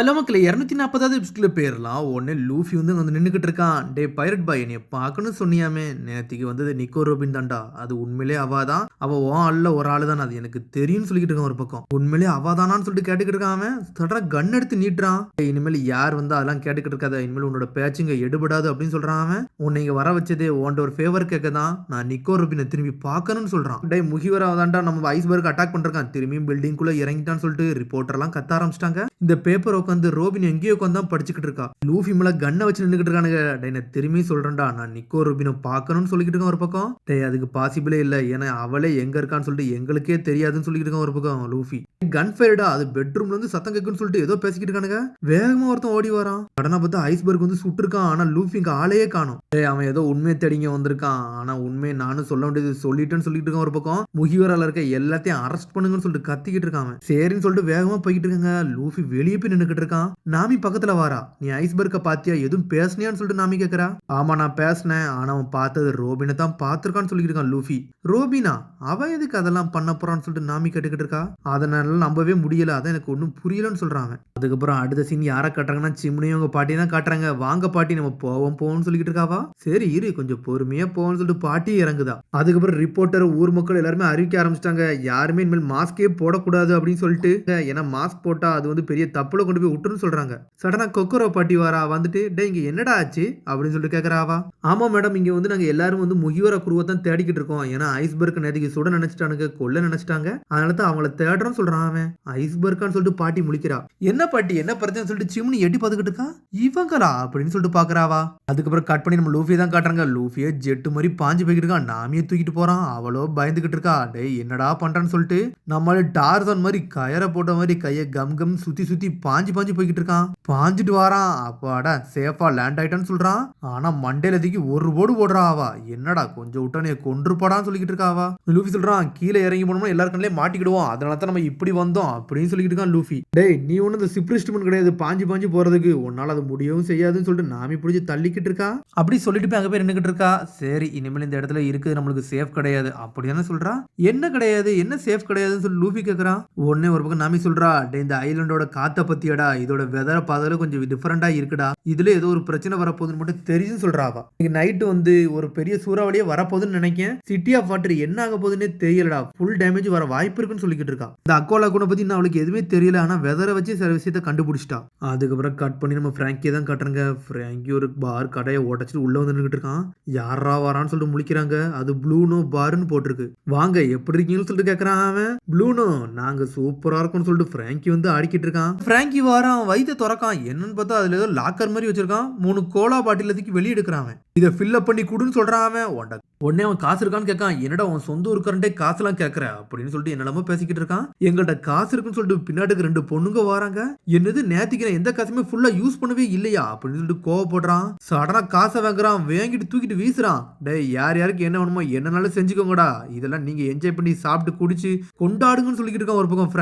Hello மக்களே 240வது எபிசோட்ல போயிரலாம். உடனே லூஃபி வந்து நின்னுகிட்டு இருக்கான். டேய் பைரட் பாய் என்னைய பார்க்கணும்னு சொன்னியாமே, நேத்திக்கு வந்தது நிக்கோ ரோபின் தான்டா. அது உண்மையிலே அவ தான். அவ உன் ஆள்ல ஒரு ஆளு தான். அது எனக்கு தெரியும்னு சொல்லிக்கிட்டு இருக்கான் ஒரு பக்கம். உண்மையிலே அவ தானான்னு சொல்லிட்டு கேட்டுக்கிட்டு இருக்கான் அவன். சடனா கன் எடுத்து நீட்டுறான். டேய் இனிமேல் யார் வந்து அதெல்லாம் கேட்டுக்கிட்டு இருக்காத. இனிமேல் உன்னோட பேச்சுங்க எடுபடாது அப்படின்னு சொல்றான் அவன். உன்னை இங்க வர வச்சதே உன்ட ஒரு ஃபேவர் கேட்க தான். நான் நிக்கோ ரோபினை திரும்பி பார்க்கணும்னு சொல்றான். டேய் முகிவரா தான்டா நம்ம ஐஸ்பர்க் அட்டாக் பண்றான். திரும்பியும் பில்டிங்குள்ள இறங்கிட்டான்னு சொல்லிட்டு ரிப்போர்ட்டர்லாம் கத்த ஆரம்பிச்சிட்டாங்க. இந்த பேப்பர் உட்காந்து ரோபின் எங்கேயோ உட்காந்து படிச்சுக்கிட்டு இருக்கா. லூஃபி மேல கண்ணை வச்சு நின்றுகிட்டு இருக்கானுங்க. டே நான் திரும்பி சொல்றேன்டா, நான் நிக்கோ ரோபினை பார்க்கணும்னு சொல்லிக்கிட்டு இருக்கேன் ஒரு பக்கம். டே அதுக்கு பாசிபிளே இல்லை, ஏன்னா அவளே எங்க இருக்கான்னு சொல்லிட்டு எங்களுக்கே தெரியாதுன்னு சொல்லிக்கிட்டு இருக்கான் ஒரு பக்கம் லூஃபி. கன் ஃபயர்டா, அது பெட்ரூம்ல இருந்து சத்தம் கேட்குன்னு சொல்லிட்டு ஏதோ பேசிக்கிட்டு இருக்கானுங்க. வேகமா ஒருத்தன் ஓடி வரான். கடனை பார்த்தா ஐஸ்பர்க் வந்து சுட்டு இருக்கான். ஆனா லூஃபி இங்க ஆளையே காணும். டே அவன் ஏதோ உண்மையை தேடிங்க வந்திருக்கான். ஆனா உண்மையை நானும் சொல்ல வேண்டியது சொல்லிட்டேன்னு சொல்லிட்டு இருக்கான் ஒரு பக்கம். முகிவரால இருக்க எல்லாத்தையும் அரெஸ்ட் பண்ணுங்கன்னு சொல்லிட்டு கத்திக்கிட்டு இருக்கான். சரின்னு சொல்லிட்டு வேகமா போய்கிட்டு இருக்காங்க. லூஃபி வெளியே போய் நின்னுக்கிட்டு இருக்கான். நாமி பக்கத்துல வாரா. நீ ஐஸ்பர்க்க பாத்தியா, எதுவும் பேசுனியான்னு சொல்லிட்டு நாமி கேக்குறா. ஆமா நான் பேசினேன், ஆனா அவன் பார்த்தது ரோபினை தான் பார்த்திருக்கான்னு சொல்லிட்டு இருக்கான் லூஃபி. ரோபினா அவ எதுக்கு அதெல்லாம் பண்ண போறான்னு சொல்லிட்டு நாமி கேட்டுக்கிட்டு இருக்கா. அதனால நம்பவே முடியல, அதான் எனக்கு ஒன்னும் புரியலன்னு சொல்றாங்க. அதுக்கப்புறம் அடுத்த சீன் யாரை காட்டுறாங்கன்னா சிம்னையும் அவங்க பாட்டி தான் காட்டுறாங்க. வாங்க பாட்டி நம்ம போவோம்னு சொல்லிட்டு இருக்காவா. சரி இரு கொஞ்சம் பொறுமையா போவோம்னு சொல்லிட்டு பாட்டி இறங்குதா. அதுக்கப்புறம் ரிப்போர்ட்டர் ஊர் மக்கள் எல்லாருமே அறிவிக்க ஆரம்பிச்சிட்டாங்க. யாருமே இனிமேல் மாஸ்கே போடக்கூடாது அப்படின்னு சொல்லிட்டு, ஏன்னா மாஸ்க் போட்டா அது வந்து பெரிய தப்புல கொண்டு போய் விட்டுருன்னு சொல்றாங்க. சடனா கொக்கரோ பாட்டி வாரா வந்துட்டு, டே இங்க என்னடா ஆச்சு அப்படின்னு சொல்லிட்டு கேக்குறாவா. ஆமா மேடம், இங்க வந்து நாங்க எல்லாரும் வந்து முகிவர குருவை தான் தேடிக்கிட்டு இருக்கோம். ஏன்னா ஐஸ்பர்க் நேற்றுக்கு சுட நினைச்சிட்டானுங்க, கொல்ல நினைச்சிட்டாங்க. அதனால தான் அவங்கள தேடுறோம்னு சொல்றான் அவன். ஐஸ்பர்க்கான்னு சொல்லிட்டு பாட்டி முழிக்கிறா. என்ன பாட்டி என்ன பிரச்சனை சொல்லிட்டு சிம்னி எட்டி பார்த்துக்கிட்டு இருக்கா. இவங்களா அப்படின்னு சொல்லிட்டு பாக்குறாவா. அதுக்கப்புறம் கட் பண்ணி நம்ம லூஃபியை தான் காட்டுறாங்க. லூஃபியை ஜெட்டு மாதிரி பாஞ்சு போய்கிட்டு இருக்கான். நாமியை தூக்கிட்டு போறான். அவளோ பயந்துகிட்டு இருக்கா. டே என்னடா பண்றான்னு சொல்லிட்டு நம்மள டார்சன் மாதிரி கயரை போட்ட மாதிரி கையை கம் கம் சுத்தி சுத்தி பாஞ்சு போய்கிட்டு இருக்கான். பாஞ்சிட்டு வாரான். அப்பாடா சேஃபா லேண்ட் ஆயிட்டான்னு சொல்றான். ஆனா மண்டையில தூக்கி ஒரு போடு போடுறா. அவா என்னடா கொஞ்சம் விட்டானே கொன்று போடான்னு சொல்லிக்கிட்டு இருக்காவா. லூஃபி சொல்றான், கீழே இறங்கி போனோம்னா எல்லாருக்கே மாட்டிக்கிடுவோம், அதனால தான் நம்ம இப்படி வந்தோம் அப்படின்னு சொல்லிக்கிட்டு இருக்கான் லூஃபி. டேய் நீ ஒண்ணு இந்த சிப்ரிஸ்ட்மெண்ட் கிடையாது, பாஞ்சு போறதுக்கு உன்னால அது முடியவும் செய்யாதுன்னு சொல்லிட்டு நாமி பிடிச்சி தள்ளிக்கிட்டு இருக்கா. அப்படி சொல்லிட்டு போய் அங்க போய் நின்னுக்கிட்டு இருக்கா. சரி இனிமேல் இந்த இடத்துல இருக்குது நம்மளுக்கு சேஃப் கிடையாது அப்படிதானே சொல்றா. என்ன கிடையாது, என்ன சேஃப் கிடையாதுன்னு சொல்லி லூஃபி கேக்குறான். உடனே ஒரு பக்கம் நாமி சொல்றா, டே இந்த ஐலண்டோட காத்த பத்தியடா, இதோட வெதரை பார்த்தால கொஞ்சம் டிஃபரெண்டா இருக்குடா, இதுல ஏதோ ஒரு பிரச்சனை வரப்போகுதுன்னு மட்டும் தெரியுதுன்னு சொல்றாவா. இன்னைக்கு நைட்டு வந்து ஒரு பெரிய சூறாவளியே வரப்போகுதுன்னு நினைக்கிறேன். சிட்டி ஆஃப் வாட்டர் என்ன ஆக போகுதுன்னே தெரியலடா, ஃபுல் டேமேஜ் வர வாய்ப்பு இருக்குன்னு சொல்லிக்கிட்டு இருக்கா. இந்த அக்கோலா கூட பத்தி நான் அவளுக்கு எதுவுமே தெரியல, ஆனா வெதரை வச்சு சில விஷயத்த கண்டுபிடிச்சிட்டா. அதுக்கப்புறம் கட் பண்ணி நம்ம பிராங்கியை தான் காட்டுறாங்க. பிராங்கி ஒரு பார் கடையை ஓட்டச்சிட்டு உள்ள வந்து நின்றுட்டு இருக்கான். யாரா வரான்னு சொல்லிட்டு முழிக்கிறாங்க. அது ப்ளூனோ பார்னு போட்டிருக்கு. வாங்க எப்படி இருக்கீங்கன்னு சொல்லிட்டு கேக்குறான் அவன். ப்ளூனோ நாங்க சூப்பரா இருக்கும்னு சொல்லிட்டு பிராங்கி வந்து ஆடிக்கிட்டு இருக்கான். பிராங்கி வாரான், வயிற்ற திறக்கான். என்னன்னு பார்த்தா அதுல ஏதோ லாக்கர் மாதிரி வச்சிருக்கான். 3 கோலா பாட்டில் தூக்கி வெளியே எடுக்கிறான். இதை ஃபில்லப் பண்ணி கொடுன்னு சொல்றான் அவன். உடனே அவன் காசு இருக்கான்னு கேட்கான். என்னடா அவன் சொந்த ஊருக்காரன்டே காசுலாம் கேட்கற அப்படின்னு சொல்லிட்டு என்னெல்லாமோ பேசிக்கிட்டு இருக்கான். எங்கள்கிட்ட காசு இருக்குன்னு சொல்லிட்டு பின்னாட்டுக்கு 2 பொண்ணுங்க வராங்க. என்னது நேத்திக்கு நான் எந்த காசுமே ஃபுல்லா யூஸ் பண்ணவே இல்லையா அப்படின்னு சொல்லிட்டு கோவப்படுறான். சடனா காசை வாங்குறான், வாங்கிட்டு தூக்கிட்டு வீசுறான். டேய் யாருக்கு என்ன வேணுமோ என்னனாலும் செஞ்சுக்கோங்கடா, இதெல்லாம் நீங்க என்ஜாய் பண்ணி சாப்பிட்டு குடிச்சு கொண்டாடுங்கன்னு சொல்லிக்கிட்டு இருக்கான் ஒரு பக்கம்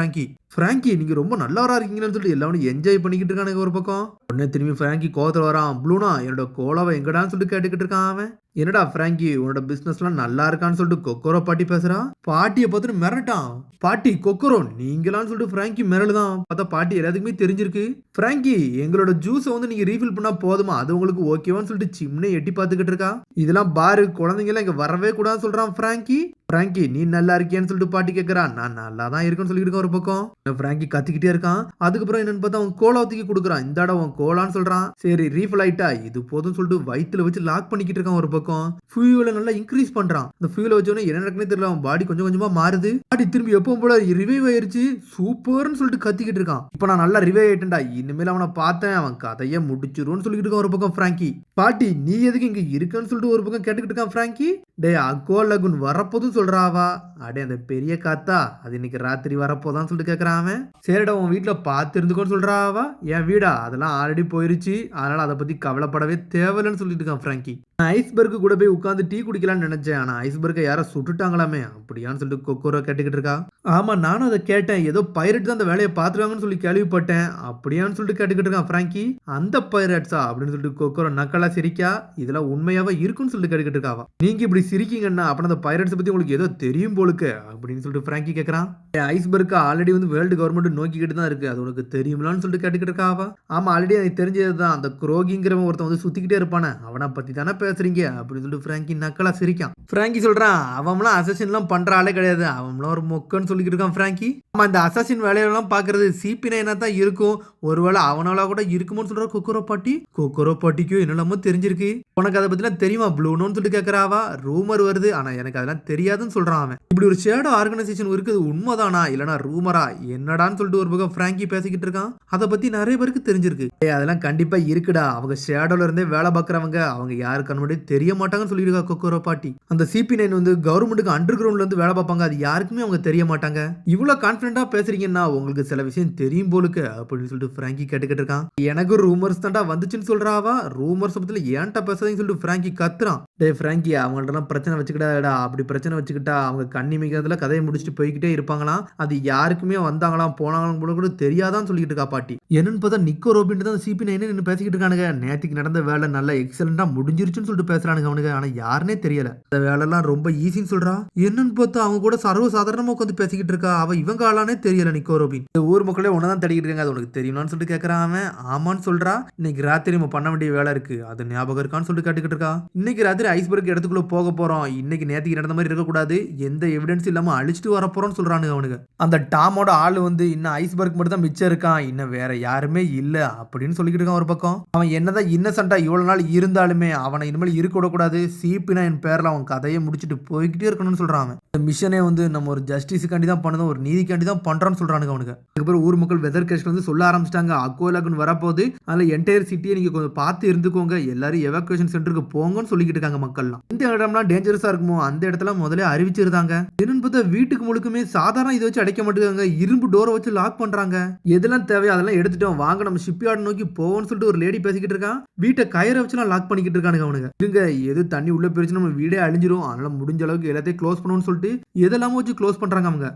பிராங்கி நீங்க ரொம்ப நல்லவரா இருக்கீங்கன்னு சொல்லிட்டு எல்லாரும் என்ஜாய் பண்ணிக்கிட்டு இருக்கானுங்க ஒரு பக்கம். உடனே திரும்பி பிராங்கி கோவத்துல வரான். ப்ளூனா என்னோட கோலாவை எங்கடான்னு சொல்லிட்டு கேட்டுக்கிட்டு இருக்கான் அவன். என்னடா பிராங்கி உன்னோட பிசினஸ் எல்லாம் நல்லா இருக்கான்னு சொல்லிட்டு கொக்கரோ பாட்டி பேசுறான். பாட்டியை பார்த்துட்டு மிரட்டான். பாட்டி கொக்கரோ நீங்களான்னு சொல்லிட்டு பிராங்கி மிரளுதான். பார்த்தா பாட்டி எல்லாத்துக்குமே தெரிஞ்சிருக்கு. பிராங்கி எங்களோட ஜூஸை வந்து நீங்க ரீஃபில் பண்ணா போதுமா, அது உங்களுக்கு ஓகேவான்னு சொல்லிட்டு சிம்னே எட்டி பார்த்துக்கிட்டு இருக்கா. இதெல்லாம் பாரு குழந்தைங்க எல்லாம் இங்க வரவே கூடாதுன்னு சொல்றான் பிராங்கி நீ நல்லா இருக்கியான்னு சொல்லிட்டு பாட்டி கேட்கறான். நான் நல்லா தான் இருக்குன்னு சொல்லிட்டு இருக்க ஒரு பக்கம். பிராங்கி கத்திக்கிட்டே இருக்கான். அதுக்கப்புறம் என்னன்னு பார்த்தா அவன் கோலா தூக்கி கொடுக்குறான். இந்தாடா அவன் கோலான்னு சொல்றான். சரி ரீஃபில் ஆயிட்டா இது போதும் சொல்லிட்டு வயிற்றுல வச்சு லாக் பண்ணிக்கிட்டு இருக்கான் ஒரு பக்கம். ஃபியூலை நல்லா இன்க்ரீஸ் பண்றான். இந்த ஃபியூலை வச்சோன்னே என்ன நடக்குன்னு தெரியல, அவன் பாடி கொஞ்சம் கொஞ்சமா மாறுது. பாடி திரும்பி எப்பவும் போல ரிவைவ் ஆயிருச்சு. சூப்பர்னு சொல்லிட்டு கத்திக்கிட்டு இருக்கான். இப்ப நான் நல்லா ரிவைவ் ஆயிட்டேன்டா, இனிமேல் அவனை பார்த்தேன் அவன் கதையை முடிச்சிருன்னு சொல்லிட்டு இருக்கான் ஒரு பக்கம் பிராங்கி. பாட்டி நீ எதுக்கு இங்க இருக்கன்னு சொல்லிட்டு ஒரு பக்கம் கேட்டுக்கிட்டு இருக்கான் பிராங்கி. டே அக்கோ லகுன் வரப்போதுன்னு சொல்றாவா. அடே அந்த பெரிய காத்தா அது இன்னைக்கு ராத்திரி வரப்போதான்னு சொல்லிட்டு கேட்கறான் அவன். சரிடா உன் வீட்டுல பார்த்து இருந்துக்கோன்னு சொல்றாவா. என் வீடா அதெல்லாம் ஆல்ரெடி போயிருச்சு, அதனால அதை பத்தி கவலைப்படவே தேவையில்லைன்னு சொல்லிட்டு இருக்கான் பிராங்கி. ஐஸ்பர்க் கூட போய் உட்காந்து டீ குடிக்கலாம்னு நினைச்சேன், ஆனா ஐஸ்பர்க்கை யாரோ சுட்டுட்டாங்களாமே அப்படியான்னு சொல்லிட்டு கொக்கோரோ கேட்டுக்கிட்டு இருக்கா. ஆமா நானும் அதை கேட்டேன், ஏதோ பைரட் தான் அந்த வேலையை பாத்துருவாங்கன்னு சொல்லி கேள்விப்பட்டேன் அப்படியான்னு சொல்லிட்டு கேட்டுக்கிட்டு இருக்கான் பிராங்கி. அந்த பைரட்ஸா அப்படின்னு சொல்லிட்டு கொக்கோரோ நக்கலா சிரிக்கா. இதெல்லாம் உண்மையாவா இருக்குன்னு சொல்லிட்டு கேட்டுக்கிட்டு இருக்காவா. நீங்க இப்படி சிரிக்கீங்கன்னா அப்ப அந்த பைரட்ஸ் பத்தி உங்களுக்கு உனக்கு ஏதோ தெரியும் போலுக்கு அப்படின்னு சொல்லிட்டு பிராங்கி கேட்கறான். ஐஸ்பர்க் ஆல்ரெடி வந்து வேர்ல்டு கவர்மெண்ட் நோக்கிக்கிட்டு தான் இருக்கு, அது உனக்கு தெரியுமிலான்னு சொல்லிட்டு கேட்டுக்கிட்டு இருக்கா அவ. ஆமா, ஆல்ரெடி எனக்கு தெரிஞ்சதுதான், அந்த குரோகிங்கிறவன் ஒருத்தன் வந்து சுத்திக்கிட்டே இருப்பானே, அவனை பத்தி தானே பேசுறீங்க அப்படின்னு சொல்லிட்டு பிராங்கி நக்கலா சிரிக்கான். பிராங்கி சொல்றான், அவன்லாம் அசசின்லாம் பண்ற ஆளே கிடையாது, அவன்லாம் ஒரு மொக்கன்னு சொல்லிக்கிட்டு இருக்கான் பிராங்கி. ஆமா, இந்த அசசின் வேலையெல்லாம் பாக்குறது சிபினா என்ன தான் இருக்கும், ஒருவேளை அவனால கூட இருக்குமோன்னு சொல்ற கொக்கரோ பாட்டிக்கும் என்னெல்லாமோ தெரிஞ்சிருக்கு. உனக்கு அதை பத்திலாம் தெரியுமா ப்ளூனோன்னு சொல்லிட்டு கேட்கறாவா. ரூமர் வருது, ஆனா எனக்கு அதெல்லாம் தெரியாதுன்னு சொல்றான் அவன். இப்படி ஒரு ஷேடோ ஆர்கனைசேஷன் இருக்குது, உண்மைதானா இல்லனா ரூமரா என்னடான்னு சொல்லிட்டு ஒரு பக்கம் பிராங்கி பேசிக்கிட்டு இருக்கான். அதை பத்தி நிறைய பேருக்கு தெரிஞ்சிருக்கு. அதெல்லாம் கண்டிப்பா இருக்குடா, அவங்க ஷேடோல இருந்தே வேலை பார்க்கறவங்க, அவங்க யாருக்கு முன்னாடி தெரிய மாட்டாங்கன்னு சொல்லியிருக்கா கொக்கரோ பாட்டி. அந்த CP9 வந்து கவர்மெண்ட்டுக்கு அண்டர் கிரவுண்ட்ல இருந்து வேலை பார்ப்பாங்க, அது யாருக்குமே அவங்க தெரிய மாட்டாங்க. இவ்வளவு கான்பிடண்டா பேசுறீங்கன்னா உங்களுக்கு சில விஷயம் தெரியும் போலுக்கு அப்படின்னு சொல்லிட்டு பிராங்கி கேட்டுக்கிட்டு இருக்கான். எனக்கு ரூமர்ஸ் தாண்டா வந்துச்சுன்னு சொல்றாவா. ரூமர்ஸ் பத்தில ஏன்டா பேசுறீங்கன்னு சொல்லிட்டு பிராங்கி கத்துறான். டே பிராங்கி, அவங்கள்ட்ட பிரச்சனை வச்சுக்கிட்டாடா, அப்படி பிரச்சனை வச்சுக்கிட்டா அவங்க கண்ணிமிக்கிறதுல கதையை முடிச்சுட்டு போய்கிட்டே இருப்பாங்களாம், அது யாருக்குமே வந்தாங்களாம் போனாங்களாம் கூட தெரியாதான்னு சொல்லிட்டு இருக்கா பாட்டி. என்னன்னு பார்த்தா நிக்கோ ரோபின் தான் CP9 நின்று பேசிக்கிட்டு இருக்கானுங்க. நேற்றுக்கு நடந்த வேலை நல்லா எக்ஸலண்டா முடிஞ்சிருச்சுன்னு சொல்லிட்டு பேசுறானுங்க அவனுங்க. ஆனா யாருன்னே தெரியல, இந்த வேலைலாம் ரொம்ப ஈஸின்னு சொல்றா. என்னன்னு பார்த்தா அவங்க கூட சர்வ சாதாரணமா உட்காந்து பேசிக்கிட்டு இருக்கா. அவ இவங்க ஆளானே தெரியல நிக்கோ ரோபின். இந்த ஊர் மக்களே ஒன்னதான் தடிக்கிட்டு இருக்காங்க, அது உனக்கு தெரியும்னு சொல்லிட்டு கேட்கறான் அவன். ஆமான்னு சொல்றா. இன்னைக்கு ராத்திரி நம்ம பண்ண வேண்டிய வேலை இருக்கு, அது ஞாபகம் இருக்கான்னு சொல்லிட்டு கேட்டுக்கிட்டு இருக்கா. இன்னைக்கு ராத்திரி ஐஸ்பர்க் இடத்துக்குள்ள போக போறோம், இன்னைக்கு நேற்றுக்கு நடந்த மாதிரி இருக்கக்கூடாது, எந்த எவிடன்ஸ் இல்லாம அழிச்சிட்டு வர போறோம்னு சொல்றானுங்க அவனுங்க. அந்த டாமோட ஆளு வந்து இன்னும் ஐஸ்பர்க் மட்டும் தான் மிச்சம் இருக்கான், இன்னும் வேற யாருமே இல்ல அப்படின்னு சொல்லிக்கிட்டு இருக்கான் ஒரு பக்கம். அவன் என்னதான் இன்னசென்ட்டா இவ்வளவு நாள் இருந்தாலுமே அவனை இனிமேல் இருக்க விடக்கூடாது, CP9 பேர்ல அவன் கதையை முடிச்சுட்டு போய்கிட்டே இருக்கணும்னு சொல்றான். இந்த மிஷனே வந்து நம்ம ஒரு ஜஸ்டிஸுக்காண்டி தான் பண்ணதும், ஒரு நீதிக்காண்டி தான் பண்றான்னு சொல்றானுங்க அவனுக்கு. அதுக்கப்புறம் ஊர் மக்கள் வெதர் கேஸ்ட் வந்து சொல்ல ஆரம்பிச்சிட்டாங்க, அக்கோலாக்குன்னு வரப்போது, அதுல என்டையர் சிட்டியை நீங்க கொஞ்சம் பார்த்து இருந்துக்கோங்க, எல்லாரும் எவாக்குவேஷன் சென்டருக்கு போங்கன்னு சொல்லிக்கிட்டு இருக்காங்க மக்கள்லாம். இந்த இடம்லாம் டேஞ்சரஸா இருக்குமோ அந்த இடத்துல முதல்ல அறிவிச்சிருந்தாங்க. என்னன்னு பார்த்தா வீட்டுக்கு முழுக்குமே சாதாரண இதை வச்சு அடைக்க மாட்டேங்காங்க, இரும்பு டோரை வச்சு லாக் பண்றாங்க. எதெல்லாம் தேவையோ அதெல்லாம் எடுத்துட்டோம், வாங்க நம்ம ஷிப்யார்ட் நோக்கி போவோம்னு சொல்லிட்டு ஒரு லேடி பேசிக்கிட்டு இருக்கான். வீட்டை கயிறை வச்சுலாம் லாக் பண்ணிக்கிட்டு இருக்கானுங்க அவனுங்க. இருங்க, எது தண்ணி உள்ள போயிருச்சு நம்ம வீடே அழிஞ்சிரும், அதனால முடிஞ்ச அளவுக்கு எல்லாத்தையும் க்ளோஸ் பண்ணுவோம்னு சொல்லிட்டு எதெல்லாம் வச்சு க்ளோஸ் பண்றாங்க அவங்க.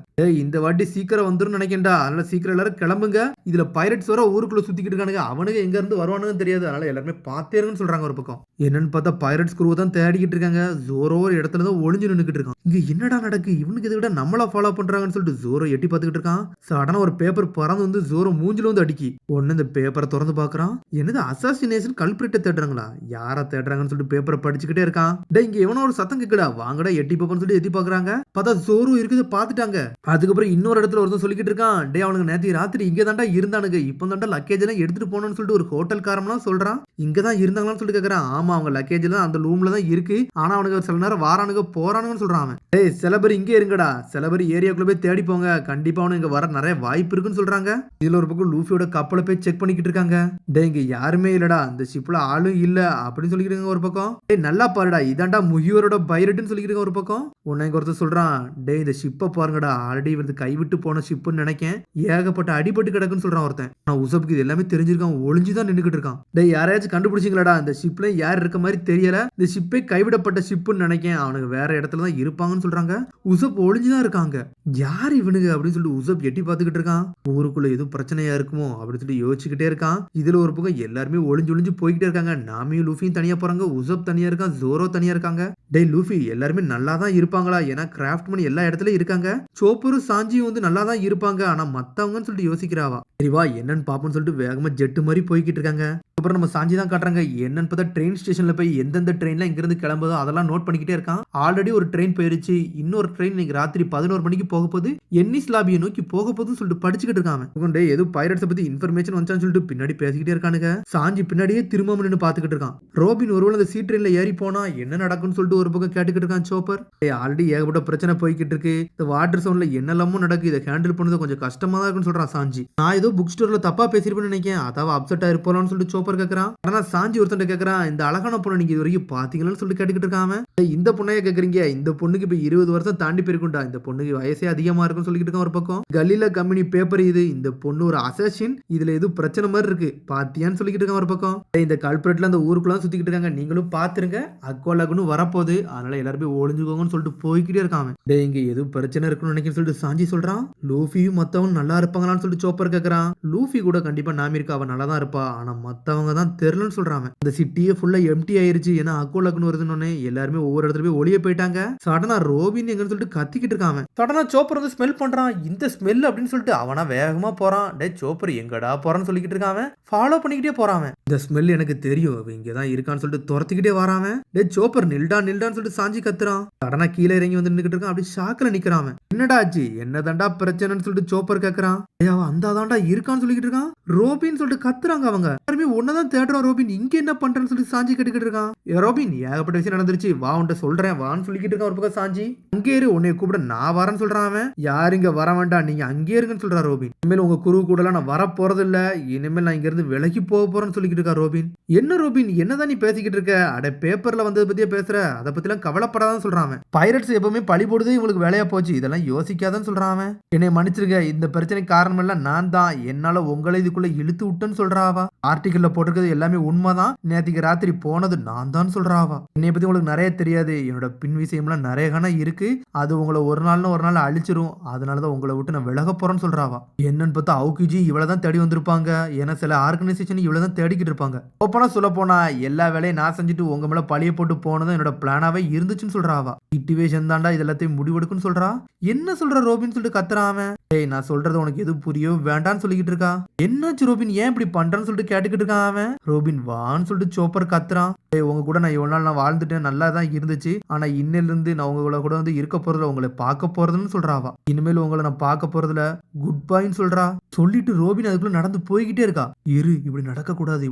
இந்த வாட்டி சீக்கிரம் வந்துரும் நினைக்கேன்டா, அதனால சீக்கிரம் எல்லாரும் கிளம்புங்க, இதுல பைரட்ஸ் வர ஊருக்குள்ள சுத்திக்கிட்டு இருக்கானுங்க, அவனுக்கு எங்க இருந்து வருவானுன்னு தெரியாது, அதனால எல்லாருமே பார்த்தே இருக்குன்னு சொல்றாங்க ஒரு பக்கம். என்னன்னு பார்த்தா பைரட்ஸ் குரூவை தான் தேடிக்கிட்டு இருக்காங்க. ஜோரோ ஒரு இடத்துல தான் ஒளிஞ்சு நின்னுக்கிட்டு இருக்கான். இங்க என்னடா நடக்கு, இவனுக்கு இதை விட நம்மளா ஃபாலோ பண்றாங்கன்னு சொல்லிட்டு ஜோரோ எட்டி பார்த்துக்கிட்டு இருக்கான். சடனா ஒரு பேப்பர் பறந்து வந்து ஜோரோ மூஞ்சில வந்து அடிக்கி. ஒன்னு இந்த பேப்பரை திறந்து பாக்குறான். என்னது அசாசினேஷன் கல்பிரிட்ட தேடுறாங்களா, யாரா தேடுறாங்கன்னு சொல்லிட்டு பேப்பரை படிச்சுக்கிட்டே இருக்கான். டே இங்க எவனோ ஒரு சத்தம் கேக்குடா, வாங்கடா எட்டி பாப்பன்னு சொல்லி எட்டி பாக்குறாங்க. பார்த்தா ஜோரோ இருக்குது பாத்துட்டாங்க. அதுக்கப்புறம் இன்னொரு இடத்துல ஒருத்தன் சொல்லிக்கிட்டு இருக்கான், டே அவனுக்கு நேத்து ராத்திரி இங்க தாண்டா இருந்தானுங்க, இப்போ தாண்டா லக்கேஜ் எல்லாம் எடுத்துட்டு போனோம்னு சொல்லிட்டு ஒரு ஹோட்டல் காரம்லாம் சொல்றான். இங்கதான் இருந்தாங்களான்னு சொல்லிட்டு கேக்குறான். ஆமா, அவங்க லக்கேஜ் எல்லாம் அந்த ரூம்ல தான் இருக்கு, ஆனா அவனுக்கு சில நேரம் வாரானுங்க போறானுங்கன்னு சொல்றான் அவன். டேய் சில பேர் இங்கே இருங்கடா, சில பேர் ஏரியாக்குள்ள போய் தேடி போங்க, கண்டிப்பா அவனு இங்க வர நிறைய வாய்ப்பு இருக்குன்னு சொல்றாங்க. இதுல ஒரு பக்கம் லூஃபியோட கப்பலை போய் செக் பண்ணிக்கிட்டு இருக்காங்க. டே இங்க யாருமே இல்லடா, அந்த ஷிப்ல ஆளும் இல்ல அப்படின்னு சொல்லிக்கிட்டு ஒரு பக்கம். டேய் நல்லா பாருடா, இதாண்டா முகியோரோட பைரட்னு சொல்லிக்கிட்டு ஒரு பக்கம். உன்னை இங்க ஒருத்தர் சொல்றான், டே இந்த ஷிப்பை பாருங்கடா, ஆல்ரெடி வந்து கைவிட்டு போன ஷிப்னு நினைக்கேன், ஏகப்பட்ட அடிபட்டு கிடக்குன்னு சொல்றான் ஒருத்தன். ஆனா உசப்புக்கு இது எல்லாமே தெரிஞ்சிருக்கான், ஒளிஞ்சுதான் நின்னுக்கிட்டு இருக்கான். டே யாரையாச்சும் கண்டுபிடிச்சிங்களா, இந்த ஷிப்ல யார் இருக்க மாதிரி தெரியல, இந்த ஷிப்பை கைவிடப்பட்ட ஷிப்னு நினைக்கேன், அவனுக்கு வேற இடத்துல தான் இருப்பாங்கன்னு சொல்றாங்க. உசப் ஒளிஞ்சுதான் இருக்காங்க, யார் இவனுங்க அப்படின்னு சொல்லிட்டு உசப் எட்டி பார்த்துக்கிட்டு இருக்கான். ஊருக்குள்ள எதுவும் பிரச்சனையா இருக்குமோ அப்படின்னு சொல்லி யோசிச்சுக்கிட்டே இருக்கான். இதுல ஒரு பக்கம் எல்லாருமே ஒளிஞ்சு ஒளிஞ்சு போய்கிட்டே இருக்காங்க. நாமியும் லூஃபியும் தனியா போறாங்க, உசப் தனியா இருக்கான், ஜோரோ தனியா இருக்காங்க. டே லூஃபி எல்லாருமே நல்லா தான் இருப்பாங்களா, ஏன்னா கிராஃப்ட் மணி எல்லா இடத்துலயும் இருக்காங்க, சோப்பரும் சாஞ்சியும் வந்து நல்லா தான் இருப்பாங்க, ஆனா மத்தவங்கன்னு சொல்லிட்டு யோசிக்கிறாவா. சரிவா என்னன்னு பாப்போம்னு சொல்லிட்டு வேகமா ஜெட்டு மாதிரி போய்கிட்டு இருக்காங்க. அப்புறம் நம்ம சாஞ்சி தான் காட்டுறாங்க. என்னன்னு பார்த்தா ட்ரெயின் ஸ்டேஷன்ல போய் எந்தெந்த ட்ரெயின்ல இங்க இருந்து கிளம்புதோ அதெல்லாம் நோட் பண்ணிக்கிட்டே இருக்கான். ஆல்ரெடி ஒரு ட்ரெயின் போயிருச்சு, இன்னொரு ட்ரெயின் இன்னைக்கு ராத்திரி 11 மணிக்கு போக போகுது, என்னிஸ் லாபியை நோக்கி போக போகுதுன்னு சொல்லிட்டு படிச்சுக்கிட்டு இருக்காங்க. ஏதோ பைரட்ஸ் பத்தி இன்ஃபர்மேஷன் வந்துச்சான்னு சொல்லிட்டு பின்னாடி பேசிக்கிட்டே இருக்கானுங்க. சாஞ்சி பின்னாடியே திரும்ப நின்று பாத்துக்கிட்டு இருக்கான். ரோபின் ஒருவேளை அந்த சீ ட்ரெயின்ல ஏறி போனா என்ன நடக்கும்னு சொல்லிட்டு ஒரு பக்கம் கேட்டுக்கிட்டு இருக்கான் சோப்பர். ஆல்ரெடி ஏகப்பட்ட பிரச்சனை போய்கிட்டு இருக்கு, இந்த வாட்டர் சவுண்ட்ல என்னெல்லாமோ நடக்கு, இதை ஹேண்டில் பண்ணது கொஞ்சம் கஷ்டமா தான் இருக்குன்னு சொல்றான் சாஞ்சி. நான் ஏதோ புக் ஸ்டோர்ல தப்பா பேசிருப்பேன்னு நினைக்கிறேன், அதாவது அப்செட் ஆயிருப்போம்னு சொல்லிட்டு சோப்பர் கேக்குறான். ஆனா சாஞ்சி ஒருத்தன் கேக்குறான், இந்த அழகான பொண்ணு நீங்க இது வரைக்கும் பாத்தீங்களான்னு சொல்லிட்டு கேட்டுக்கிட்டு இருக்காம. இந்த பொண்ணைய கேக்குறீங்க, இந்த பொண்ணுக்கு இப்ப 20 வருஷம் தாண்டி போயிருக்கும்டா, இந்த பொண்ணுக்கு வயசே அதிகமா இருக்குன்னு சொல்லிட்டு இருக்கான் ஒரு பக்கம். கலீலா கம்பெனி பேப்பர் இது, இந்த பொண்ணு ஒரு அசாசின், இதுல எதுவும் பிரச்சனை மாதிரி இருக்கு பாத்தியான்னு சொல்லிக்கிட்டு இருக்கான் ஒரு பக்கம். இந்த கல்பிரேட்ல அந்த ஊருக்குள்ள சுத்திக்கிட்டு இருக்காங்க, நீங்களும் பாத்துருங்க, அக்கோலாக்குன்னு வரப்போகுது, அதனால எல்லாருமே ஒளிஞ்சுக்கோங்கன்னு சொல்லிட்டு போய்கிட்டே இருக்காங்க. இங்க எதுவும் பிரச்சனை இருக்குன்னு நினைக்கிறேன்னு சொல்லிட்டு சாஞ்சி சொல்றான். லூஃபியும் மத்தவங்க நல்லா இருப்பாங்களான்னு சொல்லிட்டு சோப்பர் கேக்குறான். கேக்குறான். லூஃபி கூட கண்டிப்பா நாமிருக்கா அவ நல்லா தான் இருப்பா. ஆனா மத்தவங்க தான் தெரியலன்னு சொல்றான். அந்த சிட்டியே ஃபுல்லா எம்டி ஆயிருச்சு. ஏன்னா அக்கோலக்குன்னு வருதுன்னு எல்லாருமே ஒவ்வொரு இடத்துல போய் ஒளிய போயிட்டாங்க. சடனா ரோபின் எங்கன்னு சொல்லிட்டு கத்திக்கிட்டு இருக்கான். சடனா சோப்பர் வந்து ஸ்மெல் பண்றான். இந்த ஸ்மெல் அப்படின்னு சொல்லிட்டு அவனா வேகமா போறான். டே சோப்பர் எங்கடா போறான்னு சொல்லிக்கிட்டு இருக்கான். ஃபாலோ பண்ணிக்கிட்டே போறான். இந்த ஸ்மெல் எனக்கு தெரியும். அவன் இங்கதான் இருக்கான்னு சொல்லிட்டு துரத்திக்கிட்டே வரான். டே சோப்பர் நில்டான்னு சொல்லிட்டு சாஞ்சி கத்துறான். சடனா கீழே இறங்கி வந்து நின்னுக்கிட்டு இருக்கான். அப்படி ஷாக்ல நிக்கிறான். என்னடா ஆச்சு என்னதாண்டா பிரச்சனைன்னு சொல்லிட்டு சோப்பர் கேக்குறான். அவன் அந்த தாண்டா இருக்கான்னு சொல்லிக்கிட்டு இருக்கான். ரோபின் சொல்லிட்டு கத்துறாங்க அவங்க எல்லாருமே. ஒன்னதான் தேடுறான். ரோபின் இங்க என்ன பண்றேன்னு சொல்லிட்டு சாஞ்சி கட்டிக்கிட்டு இருக்கான். ரோபின் ஏகப்பட்ட விஷயம் நடந்துருச்சு வா உன்ட்ட சொல்றேன் வான்னு சொல்லிக்கிட்டு இருக்கான். ஒரு பக்கம் சாஞ்சி அங்கே இரு உன்னை கூப்பிட நான் வரேன்னு சொல்றான். அவன் யாரு இங்க வர வேண்டாம் நீங்க அங்கே இருங்கன்னு சொல்றான் ரோபின். இனிமேல் உங்க குரு கூட எல்லாம் நான் வர போறது இல்ல. இனிமேல் நான் இங்க இருந்து விலகி போக போறேன்னு சொல்லிக்கிட்டு இருக்கா ரோபின். என்ன ரோபின் என்னதான் நீ பேசிக்கிட்டு இருக்க? அட பேப்பர்ல வந்ததை பத்தியே பேசுற. அதை பத்தி எல்லாம் கவலைப்படாதான் சொல்றான். பைரட்ஸ் எப்பவுமே பழி போடுதே இவங்களுக்கு வேலையா போச்சு. இதெல்லாம் யோசிக்காதான் சொல்றான். என்னை மன்னிச்சிருக்க இந்த பிரச்சனைக்கு காரணம் எல்லாம் நான் தான். என்னால உங்களை இதுக்குள்ள இழுத்து விட்டேன்னு சொல்றாவா. ஆர்டிகல்ல போட்டிருக்கிறது எல்லாமே உண்மைதான். நேற்றுக்கு ராத்திரி போனது நான் தான் சொல்றாவா. என்னை பத்தி உங்களுக்கு நிறைய தெரியாது. என்னோட பின் விஷயம்லாம் நிறைய கணம் இருக்கு. அது உங்களை ஒரு நாள் அழிச்சிரும். அதனாலதான் உங்களை விட்டு நான் விலக போறேன்னு சொல்றாவா. என்னன்னு பார்த்தா அவுகிஜி இவ்வளவுதான் தேடி வந்திருப்பாங்க. ஏன்னா சில ஆர்கனைசேஷன் இவ்வளவுதான் தேடிக்கிட்டு இருப்பாங்க. ஓப்பனா சொல்ல போனா எல்லா வேலையும் நான் செஞ்சுட்டு உங்க மேல பழிய போட்டு போனதும் என்னோட பிளானாவே இருந்துச்சுன்னு சொல்றாவா. சிச்சுவேஷன் தாண்டா இதெல்லாத்தையும் முடிவெடுக்குன்னு சொல்றா. என்ன சொல்ற ரோபின் சொல்லிட்டு கத்துறான். ஏய் நான் சொல்றது உனக்கு எது புரியோ வேண்டான்னு சொல்லிக்கிட்டு இருக்கா. என்னாச்சு ரோபின் ஏன் இப்படி பண்றான்னு சொல்லிட்டு கேட்டுக்கிட்டு இருக்கான். அவன் ரோபின் வான்னு சொல்லிட்டு சோப்பர் கத்துறான். உங்க கூட நான் இவ்வளவு நாள் நான் வாழ்ந்துட்டேன் நல்லா தான் இருந்துச்சு. ஆனா இன்னில இருந்து நான் உங்களை கூட வந்து இருக்க போறதுல உங்களை பார்க்க போறதுன்னு சொல்றாவா. இனிமேல் உங்களை நான் பார்க்க போறதுல குட் பைன்னு சொல்றா. சொல்லிட்டு ரோபின் அதுக்குள்ள நடந்து போய்கிட்டே இருக்கா. இரு இப்படி நடக்க கூடாது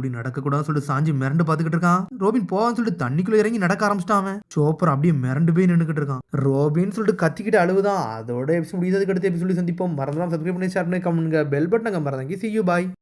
சொல்லிட்டு சாஞ்சி மிரண்டு பாத்துக்கிட்டு இருக்கான். ரோபின் போவான்னு சொல்லிட்டு தண்ணிக்குள்ள இறங்கி நடக்க ஆரம்பிச்சிட்டான். சோப்பர் அப்படியே மிரண்டு போய் நின்னுக்கிட்டு இருக்கான். ரோபின் சொல்லிட்டு கத்திக்கிட்டு அழுவுதான். அதோட எபிசோட் முடியாது. அடுத்த எபிசோட் சந்திப்போம். மறந்துடாம சப்ஸ்கிரைப் பண்ணி ஷேர் பண்ணி கமெண்ட்ங்க பெல் பட்டனை மறந்தாங்க. see you bye.